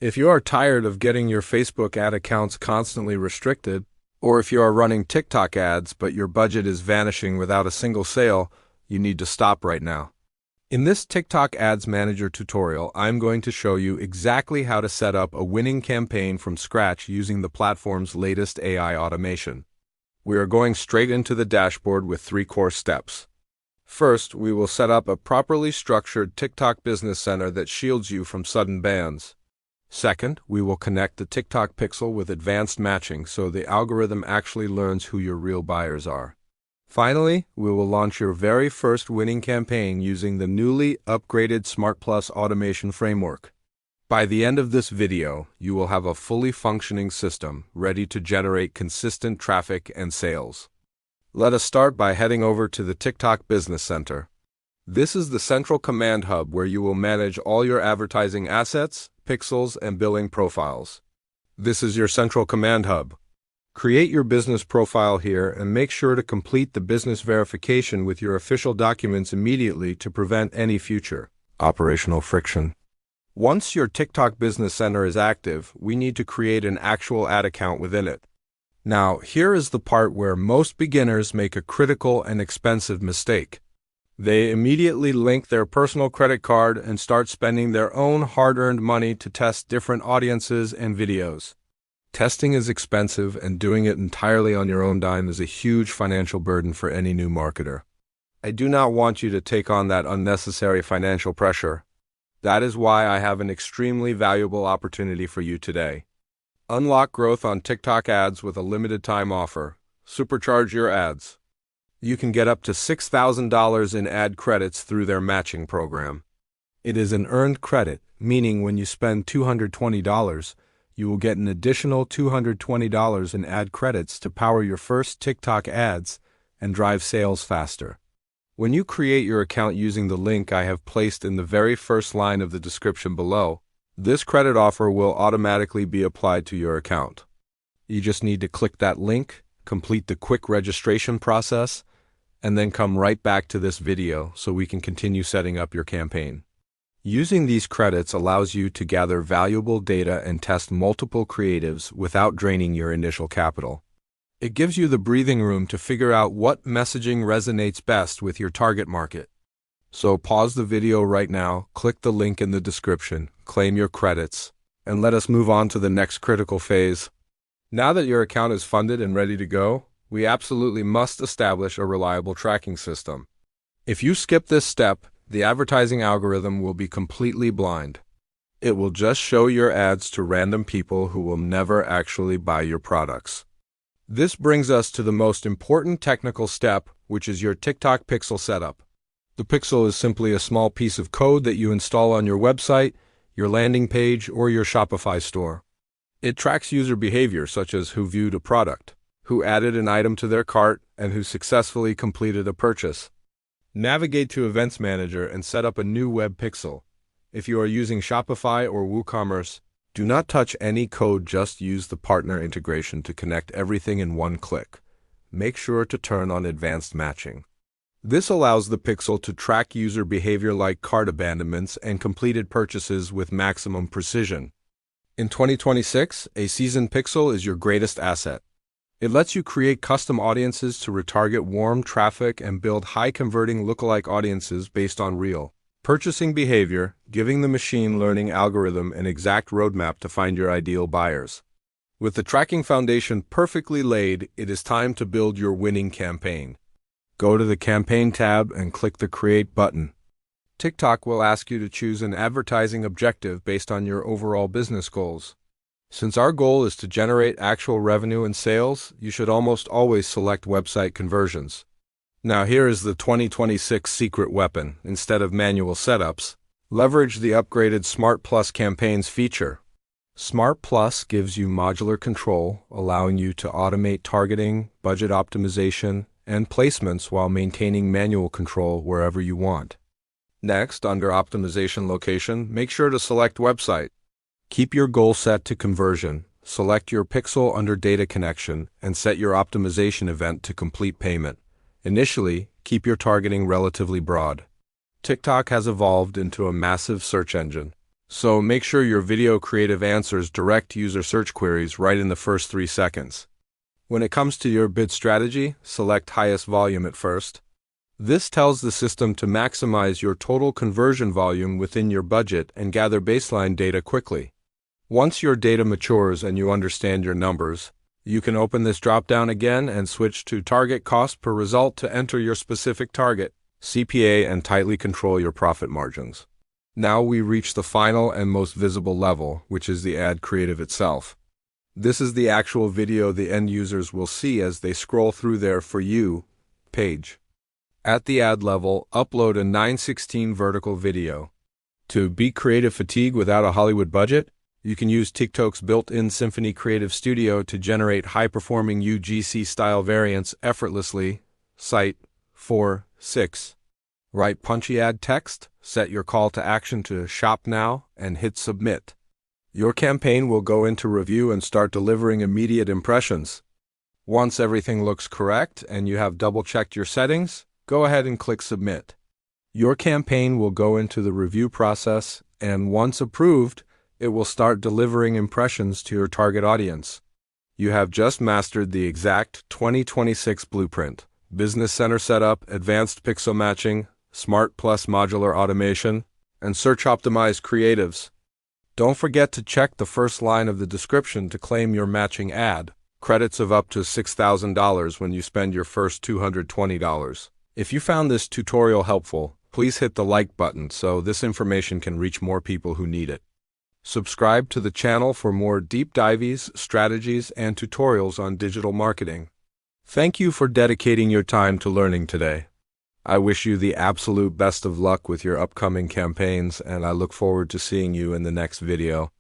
If you are tired of getting your Facebook ad accounts constantly restricted, or if you are running TikTok ads but your budget is vanishing without a single sale, you need to stop right now. In this TikTok Ads Manager tutorial, I'm going to show you exactly how to set up a winning campaign from scratch using the platform's latest AI automation. We are going straight into the dashboard with 3 core steps. First, we will set up a properly structured TikTok Business Center that shields you from sudden bans. Second, we will connect the TikTok pixel with advanced matching so the algorithm actually learns who your real buyers are. Finally, we will launch your very first winning campaign using the newly upgraded Smart Plus automation framework. By the end of this video, you will have a fully functioning system ready to generate consistent traffic and sales. Let us start by heading over to the TikTok Business Center. This is the central command hub where you will manage all your advertising assets, pixels, and billing profiles. This is your central command hub. Create your business profile here and make sure to complete the business verification with your official documents immediately to prevent any future operational friction. Once your TikTok Business Center is active, we need to create an actual ad account within it. Now, here is the part where most beginners make a critical and expensive mistake. They immediately link their personal credit card and start spending their own hard-earned money to test different audiences and videos. Testing is expensive, and doing it entirely on your own dime is a huge financial burden for any new marketer. I do not want you to take on that unnecessary financial pressure. That is why I have an extremely valuable opportunity for you today. Unlock growth on TikTok ads with a limited time offer. Supercharge your ads. You can get up to $6,000 in ad credits through their matching program. It is an earned credit, meaning when you spend $220, you will get an additional $220 in ad credits to power your first TikTok ads and drive sales faster. When you create your account using the link I have placed in the very first line of the description below, this credit offer will automatically be applied to your account. You just need to click that link, complete the quick registration process, and then come right back to this video so we can continue setting up your campaign. Using these credits allows you to gather valuable data and test multiple creatives without draining your initial capital. It gives you the breathing room to figure out what messaging resonates best with your target market. So pause the video right now, click the link in the description, claim your credits, and let us move on to the next critical phase. Now that your account is funded and ready to go, we absolutely must establish a reliable tracking system. If you skip this step, the advertising algorithm will be completely blind. It will just show your ads to random people who will never actually buy your products. This brings us to the most important technical step, which is your TikTok pixel setup. The pixel is simply a small piece of code that you install on your website, your landing page, or your Shopify store. It tracks user behavior such as who viewed a product, who added an item to their cart, and who successfully completed a purchase. Navigate to Events Manager and set up a new web pixel. If you are using Shopify or WooCommerce, do not touch any code, just use the partner integration to connect everything in one click. Make sure to turn on advanced matching. This allows the pixel to track user behavior like cart abandonments and completed purchases with maximum precision. In 2026, a seasoned pixel is your greatest asset. It lets you create custom audiences to retarget warm traffic and build high-converting lookalike audiences based on real purchasing behavior, giving the machine learning algorithm an exact roadmap to find your ideal buyers. With the tracking foundation perfectly laid, it is time to build your winning campaign. Go to the Campaign tab and click the Create button. TikTok will ask you to choose an advertising objective based on your overall business goals. Since our goal is to generate actual revenue and sales, you should almost always select website conversions. Now here is the 2026 secret weapon. Instead of manual setups, leverage the upgraded Smart Plus campaigns feature. Smart Plus gives you modular control, allowing you to automate targeting, budget optimization, and placements while maintaining manual control wherever you want. Next, under Optimization Location, make sure to select Website. Keep your goal set to conversion, select your pixel under Data Connection, and set your optimization event to complete payment. Initially, keep your targeting relatively broad. TikTok has evolved into a massive search engine. So make sure your video creative answers direct user search queries right in the first 3 seconds. When it comes to your bid strategy, select highest volume at first. This tells the system to maximize your total conversion volume within your budget and gather baseline data quickly. Once your data matures and you understand your numbers, you can open this drop-down again and switch to target cost per result to enter your specific target, CPA, and tightly control your profit margins. Now we reach the final and most visible level, which is the ad creative itself. This is the actual video the end users will see as they scroll through their For You page. At the ad level, upload a 9:16 vertical video. To beat creative fatigue without a Hollywood budget, you can use TikTok's built-in Symphony Creative Studio to generate high-performing UGC-style variants effortlessly. Site 4:6. Write punchy ad text, set your call to action to Shop Now, and hit Submit. Your campaign will go into review and start delivering immediate impressions. Once everything looks correct and you have double-checked your settings, go ahead and click Submit. Your campaign will go into the review process, and once approved, it will start delivering impressions to your target audience. You have just mastered the exact 2026 blueprint: Business Center setup, advanced pixel matching, Smart Plus modular automation, and search-optimized creatives. Don't forget to check the first line of the description to claim your matching ad. Credits of up to $6,000 when you spend your first $220. If you found this tutorial helpful, please hit the like button so this information can reach more people who need it. Subscribe to the channel for more deep dives, strategies, and tutorials on digital marketing. Thank you for dedicating your time to learning today. I wish you the absolute best of luck with your upcoming campaigns, and I look forward to seeing you in the next video.